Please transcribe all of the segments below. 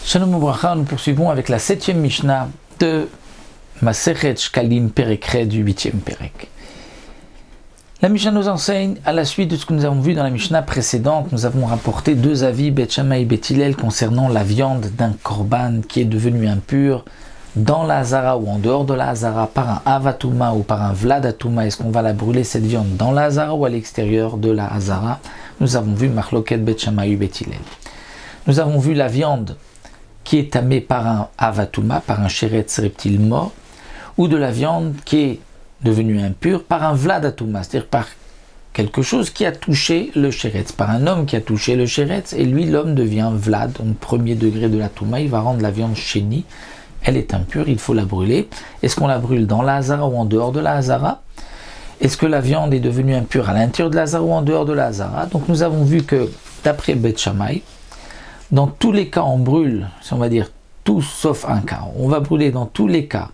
Shalom Ubracha, nous poursuivons avec la 7e Mishnah de Masechet Shkalim Perek du 8e Perek. La Mishnah nous enseigne, à la suite de ce que nous avons vu dans la Mishnah précédente, nous avons rapporté deux avis, Bet Shammai et Bet Hillel, concernant la viande d'un korban qui est devenu impur dans la Hazara ou en dehors de la Hazara, par un Avatuma ou par un Vladatuma. Est-ce qu'on va la brûler cette viande dans la Hazara ou à l'extérieur de la Hazara? Nous avons vu Marloket Bet Shammai et Bet Hillel. Nous avons vu la viande qui est tamée par un avatuma, par un sheretz reptile mort, ou de la viande qui est devenue impure par un vladatuma, c'est-à-dire par quelque chose qui a touché le sheretz, par un homme qui a touché le sheretz, et lui, l'homme devient vlad, donc premier degré de la touma, il va rendre la viande chénie, elle est impure, il faut la brûler. Est-ce qu'on la brûle dans la Hazara ou en dehors de la Hazara? Est-ce que la viande est devenue impure à l'intérieur de la Hazara ou en dehors de la Hazara? Donc nous avons vu que, d'après Bet Shammai, dans tous les cas, on brûle, si on va dire tout sauf un cas. On va brûler dans tous les cas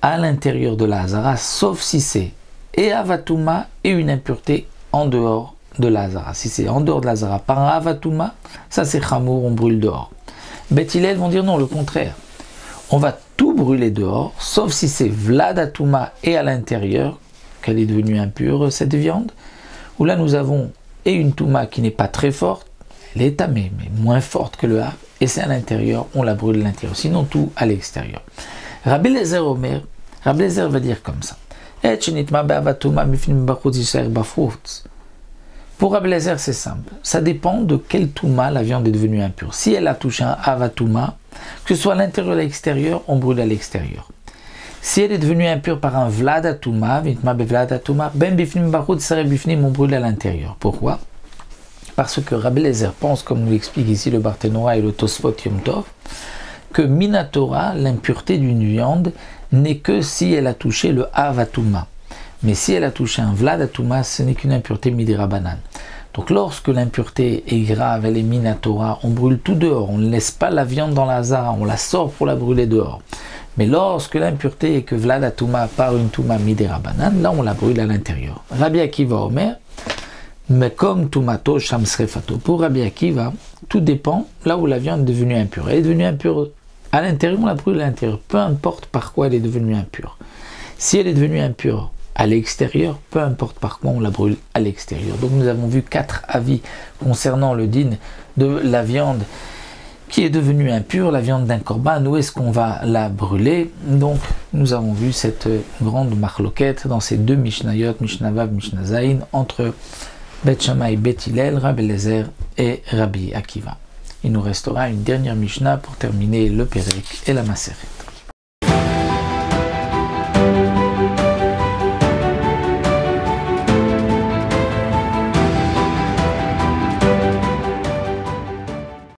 à l'intérieur de la Hazara, sauf si c'est et Avatuma et une impureté en dehors de la Hazara. Si c'est en dehors de la Hazara par un Avatuma, ça c'est Chamour, on brûle dehors. Bet Hillel vont dire non, le contraire. On va tout brûler dehors, sauf si c'est Vladatuma et à l'intérieur qu'elle est devenue impure, cette viande, où là nous avons et une Touma qui n'est pas très forte, elle est tamée, mais moins forte que le A, et c'est à l'intérieur, on la brûle à l'intérieur, sinon tout à l'extérieur. Rabbi Eliezer Omer, Rabbi Eliezer va dire comme ça. Pour Rabbi Eliezer, c'est simple, ça dépend de quelle touma la viande est devenue impure. Si elle a touché un avatouma, que ce soit à l'intérieur ou à l'extérieur, on brûle à l'extérieur. Si elle est devenue impure par un vladatuma, on brûle à l'intérieur. Pourquoi? Parce que Rabbi Eliezer pense, comme nous l'explique ici le Barthénora et le Tosfot Yom Tov, que Minatora, l'impureté d'une viande, n'est que si elle a touché le Avatuma. Mais si elle a touché un Vladatuma, ce n'est qu'une impureté Midirabanan. Donc lorsque l'impureté est grave, elle est Minatora, on brûle tout dehors, on ne laisse pas la viande dans la Hazara, on la sort pour la brûler dehors. Mais lorsque l'impureté est que Vladatuma par une Touma Midirabanan, là on la brûle à l'intérieur. Rabbi Akiva Omer, mais comme Tumato Shamsrefato, pour Rabbi Akiva, tout dépend là où la viande est devenue impure. Elle est devenue impure à l'intérieur, on la brûle à l'intérieur, peu importe par quoi elle est devenue impure. Si elle est devenue impure à l'extérieur, peu importe par quoi on la brûle à l'extérieur. Donc nous avons vu 4 avis concernant le din de la viande qui est devenue impure, la viande d'un korban, où est-ce qu'on va la brûler? Donc nous avons vu cette grande marloquette dans ces deux Mishnayot, Mishnah Vav, Mishnah Zayin, entre Bet Shammai, Bet Hillel, Rabbi Eliezer et Rabbi Akiva. Il nous restera une dernière Mishnah pour terminer le Perek et la Masechet.